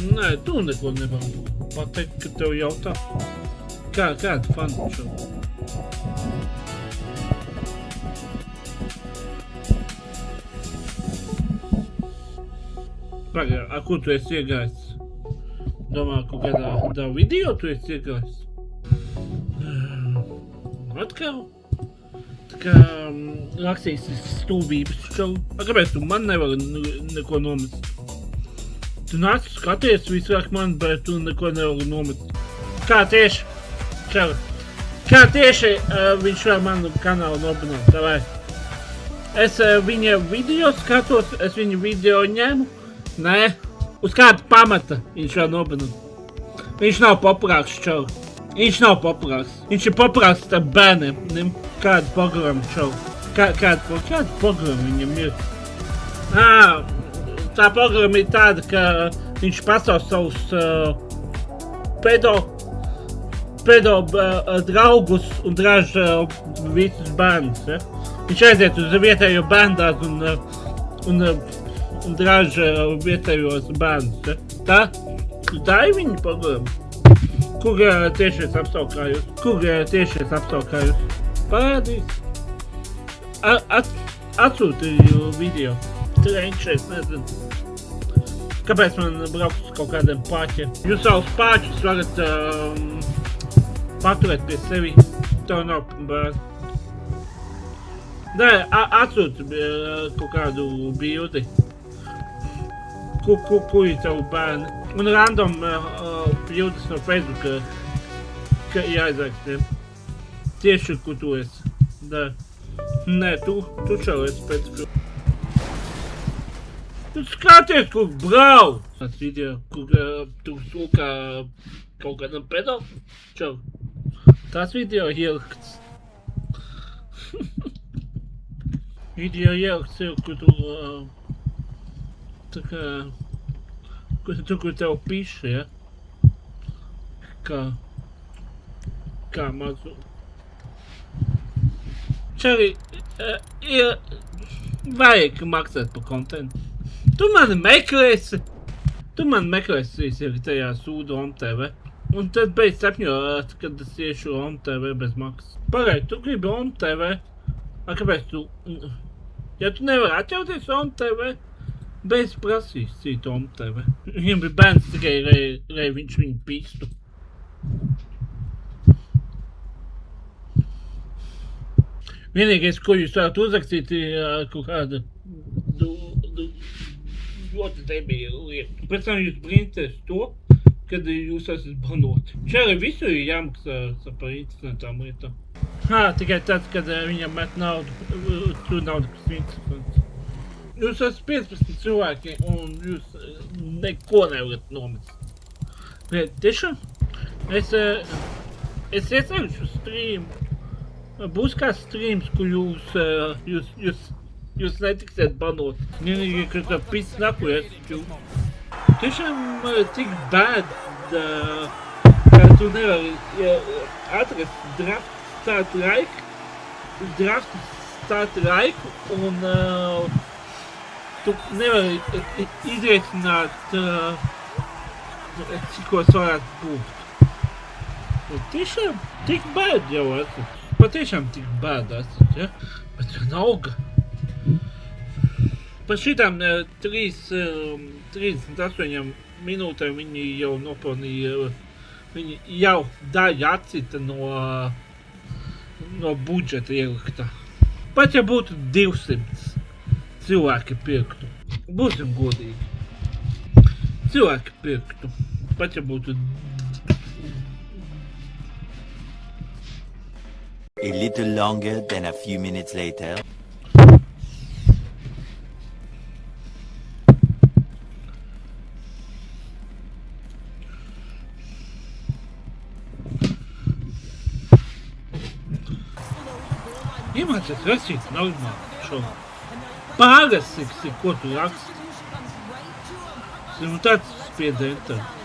Nē, tu neko nevari pateikt, ka tev jautā. Kādu fanu šo? Pagaid, kur tu esi iegājis? Domā, kaut kādā video tu esi iegājis? Atkal? Tā kā rakstīs stulbības šau. Kāpēc tu man nevari neko nomest? Tu nāc skaties visāk man, bet tu neko nevari nomest. Kā tieši? Kā tieši viņš var manu kanālu nobināt? Vai? Es viņa video skatos, es viņa video ņemu. Nē, uz kāda pamata viņš var nobināt. Viņš nav populārs čau. Viņš nav populārs. Viņš ir populārs starp bērniem. Kāda programma čau. Kāda programma viņam ir? Tā programma ir tāda, ka viņš pasauc savus pedo draugus un draž visus bērnus. Ja? Viņš aiziet uz vietējo bērndārzu un draž vietējos bērnus. Ja? Tā ir viņa programma. Kur tieši es apsaukājos? Parādīs. Atsūtīju video. Trenčs, es nezinu. Kāpēc man braukt uz kaut kādiem pāķiem? Jūs savus pāķus varat paturēt pie sevi. Tev nav bērni. Nē, atsūti kaut kādu bildi. Kur ir tavu bērni? Un random bildes no Facebooka, ka jāizrakstiem. Tieši, kur tu esi. Nē, tu šau esi pēc. Tu skaties, kur brauc! Tas video, kur tu sūkā kaut kādam pedo? Čau. Tas video ielikts. Video ielikts ir, kur tu... Tā kā... Kur tev piši, ja? Kā mazu... Čari, vajag maksāt par kontentu. Tu mani meklēsi tajā sūdu OMTV. Un tad beidz sapņot, kad es iešu OMTV bez maksas. Pagaid, tu gribi OMTV? Kāpēc tu... Ja tu nevari atļauties OMTV, beidz prasīs cīt OMTV. Viņam bija bērns tikai, lai viņš viņu pistu. Vienīgais, ko jūs varat uzrakstīt, ir kaut kāda ļoti debīla lieta. Pēc tam jūs brīnties to, kad jūs esat banoti. Čēli visu ir jāmaksā par internetām lietām. Tikai tāds, kad viņam met naudu, tu naudu, kas interesants. Jūs esat 15 cilvēki un jūs neko nevarat nomest. Bet tiešām, es iesaukšu streamu. Būs kāds streams, kur jūs netiksiet banot. Vienīgi, ka tā pits naku esmu. Tiešām tik bad, ka tu nevari atrast draft start laiku un tu nevari izreikināt, cikos varētu būt. Tiešām tik bad jau esmu. Patiešām tik bad esat, ja? Bet vienalga. Par šitām 38 minūtēm viņi jau nopelnīja, viņi jau daļa atcita no budžeta ieliktā. Pat ja būtu 200 cilvēki pirktu, būsim godīgi. Cilvēki pirktu, pat ja būtu A little longer than a few minutes later. Iemācies rakstīt normāli šo. Pārasiksi, ko tu raksti. Un tāds spiedz enter.